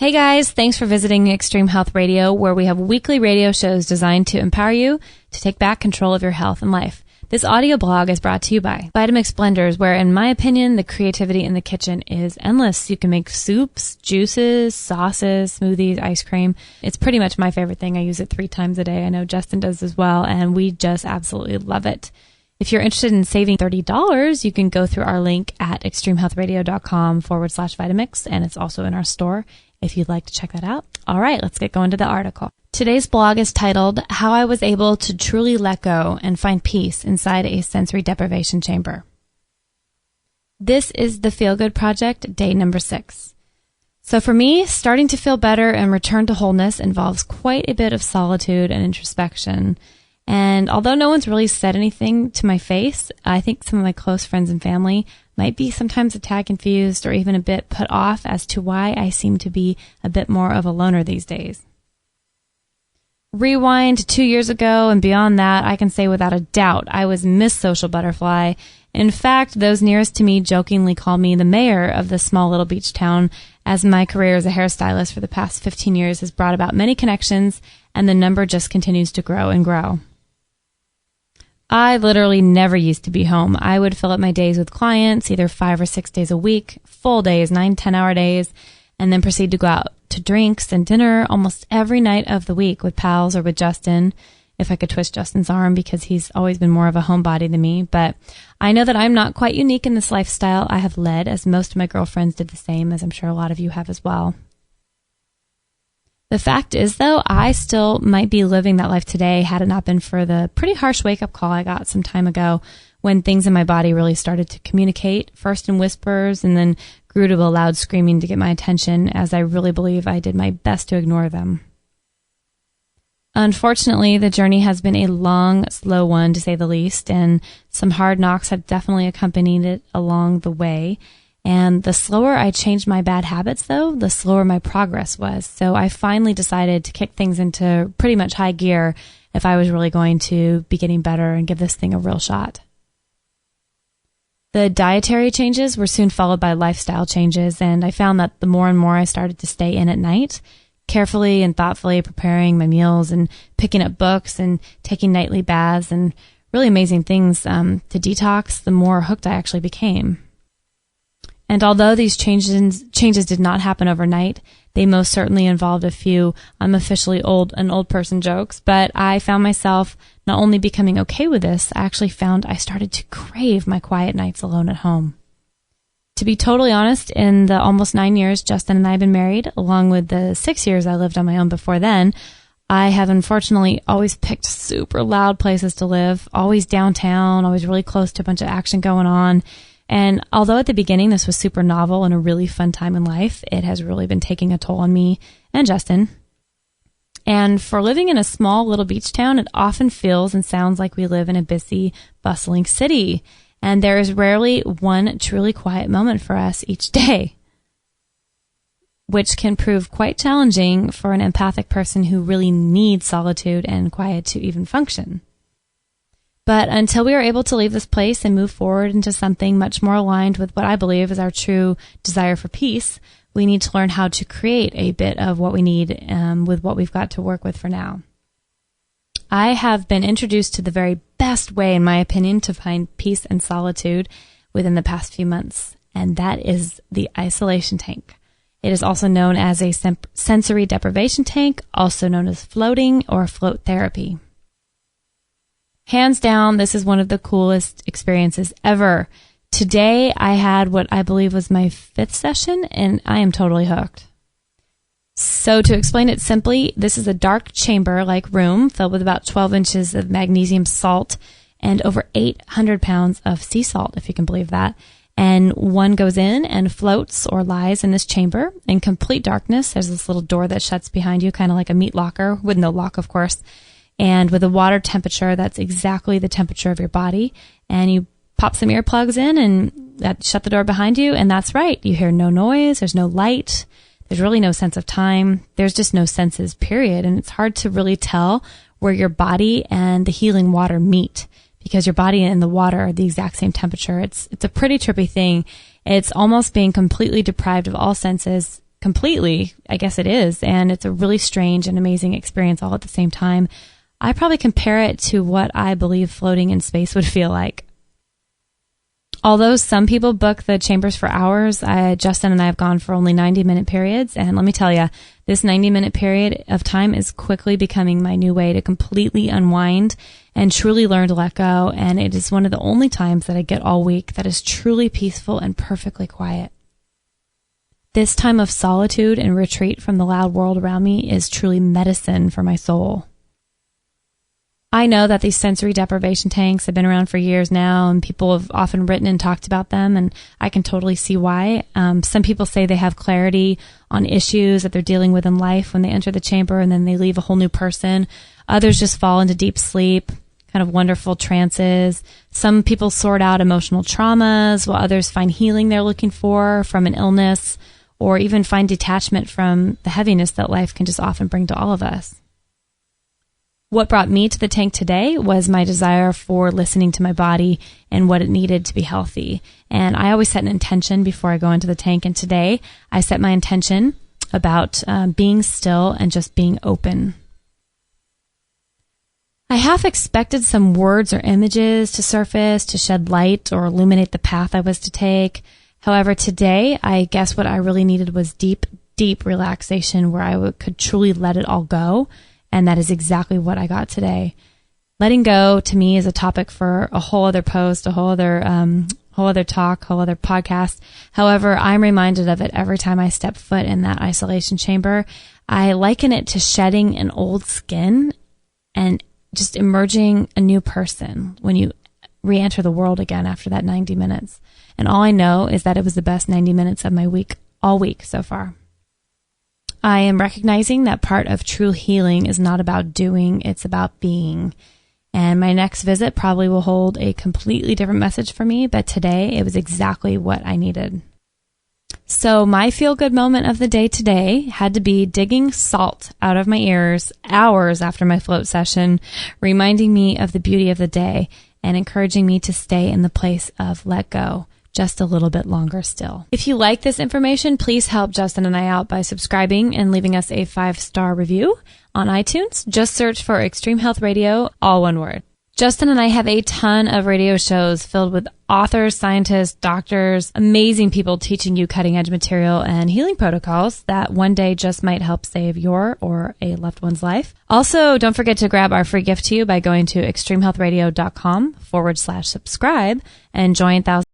Hey guys, thanks for visiting Extreme Health Radio, where we have weekly radio shows designed to empower you to take back control of your health and life. This audio blog is brought to you by Vitamix Blenders, where, in my opinion, the creativity in the kitchen is endless. You can make soups, juices, sauces, smoothies, ice cream. It's pretty much my favorite thing. I use it 3 times a day. I know Justin does as well, and we just absolutely love it. If you're interested in saving $30, you can go through our link at extremehealthradio.com/Vitamix, and it's also in our store if you'd like to check that out. All right, let's get going to the article. Today's blog is titled, How I Was Able to Truly Let Go and Find Peace Inside a Sensory Deprivation Chamber. This is the Feel Good Project, day number 6. So for me, starting to feel better and return to wholeness involves quite a bit of solitude and introspection. And although no one's really said anything to my face, I think some of my close friends and family might be sometimes a tad confused or even a bit put off as to why I seem to be a bit more of a loner these days. Rewind 2 years ago and beyond that, I can say without a doubt I was Miss Social Butterfly. In fact, those nearest to me jokingly call me the mayor of this small little beach town, as my career as a hairstylist for the past 15 years has brought about many connections, and the number just continues to grow and grow. I literally never used to be home. I would fill up my days with clients, either 5 or 6 days a week, full days, 9-10-hour days, and then proceed to go out to drinks and dinner almost every night of the week with pals or with Justin, if I could twist Justin's arm, because he's always been more of a homebody than me. But I know that I'm not quite unique in this lifestyle I have led, as most of my girlfriends did the same, as I'm sure a lot of you have as well. The fact is, though, I still might be living that life today had it not been for the pretty harsh wake-up call I got some time ago when things in my body really started to communicate, first in whispers and then grew to a loud screaming to get my attention, as I really believe I did my best to ignore them. Unfortunately, the journey has been a long, slow one, to say the least, and some hard knocks have definitely accompanied it along the way. And the slower I changed my bad habits, though, the slower my progress was. So I finally decided to kick things into pretty much high gear if I was really going to be getting better and give this thing a real shot. The dietary changes were soon followed by lifestyle changes, and I found that the more and more I started to stay in at night, carefully and thoughtfully preparing my meals and picking up books and taking nightly baths and really amazing things to detox, the more hooked I actually became. And although these changes did not happen overnight, they most certainly involved a few I'm officially old person jokes, but I found myself not only becoming okay with this, I actually found I started to crave my quiet nights alone at home. To be totally honest, in the almost 9 years Justin and I have been married, along with the 6 years I lived on my own before then, I have unfortunately always picked super loud places to live, always downtown, always really close to a bunch of action going on. And although at the beginning this was super novel and a really fun time in life, it has really been taking a toll on me and Justin. And for living in a small little beach town, it often feels and sounds like we live in a busy, bustling city. And there is rarely one truly quiet moment for us each day, which can prove quite challenging for an empathic person who really needs solitude and quiet to even function. But until we are able to leave this place and move forward into something much more aligned with what I believe is our true desire for peace, we need to learn how to create a bit of what we need with what we've got to work with for now. I have been introduced to the very best way, in my opinion, to find peace and solitude within the past few months, and that is the isolation tank. It is also known as a sensory deprivation tank, also known as floating or float therapy. Hands down, this is one of the coolest experiences ever. Today, I had what I believe was my 5th session, and I am totally hooked. So to explain it simply, this is a dark chamber-like room filled with about 12 inches of magnesium salt and over 800 pounds of sea salt, if you can believe that. And one goes in and floats or lies in this chamber in complete darkness. There's this little door that shuts behind you, kind of like a meat locker, with no lock, of course. And with a water temperature that's exactly the temperature of your body. And you pop some earplugs in and that shut the door behind you. And that's right. You hear no noise. There's no light. There's really no sense of time. There's just no senses, period. And it's hard to really tell where your body and the healing water meet, because your body and the water are the exact same temperature. It's a pretty trippy thing. It's almost being completely deprived of all senses completely. I guess it is. And it's a really strange and amazing experience all at the same time. I probably compare it to what I believe floating in space would feel like. Although some people book the chambers for hours, Justin and I have gone for only 90-minute periods. And let me tell you, this 90-minute period of time is quickly becoming my new way to completely unwind and truly learn to let go. And it is one of the only times that I get all week that is truly peaceful and perfectly quiet. This time of solitude and retreat from the loud world around me is truly medicine for my soul. I know that these sensory deprivation tanks have been around for years now, and people have often written and talked about them, and I can totally see why. Some people say they have clarity on issues that they're dealing with in life when they enter the chamber, and then they leave a whole new person. Others just fall into deep sleep, kind of wonderful trances. Some people sort out emotional traumas, while others find healing they're looking for from an illness, or even find detachment from the heaviness that life can just often bring to all of us. What brought me to the tank today was my desire for listening to my body and what it needed to be healthy. And I always set an intention before I go into the tank. And today I set my intention about being still and just being open. I half expected some words or images to surface to shed light or illuminate the path I was to take. However, today I guess what I really needed was deep, deep relaxation where I could truly let it all go. And that is exactly what I got today. Letting go to me is a topic for a whole other post, a whole other talk, whole other podcast. However, I'm reminded of it every time I step foot in that isolation chamber. I liken it to shedding an old skin and just emerging a new person when you re-enter the world again after that 90 minutes. And all I know is that it was the best 90 minutes of my week, all week so far. I am recognizing that part of true healing is not about doing, it's about being. And my next visit probably will hold a completely different message for me, but today it was exactly what I needed. So my feel-good moment of the day today had to be digging salt out of my ears hours after my float session, reminding me of the beauty of the day and encouraging me to stay in the place of let go. Just a little bit longer still. If you like this information, please help Justin and I out by subscribing and leaving us a 5-star review on iTunes. Just search for Extreme Health Radio, all one word. Justin and I have a ton of radio shows filled with authors, scientists, doctors, amazing people teaching you cutting-edge material and healing protocols that one day just might help save your or a loved one's life. Also, don't forget to grab our free gift to you by going to extremehealthradio.com/subscribe and join thousands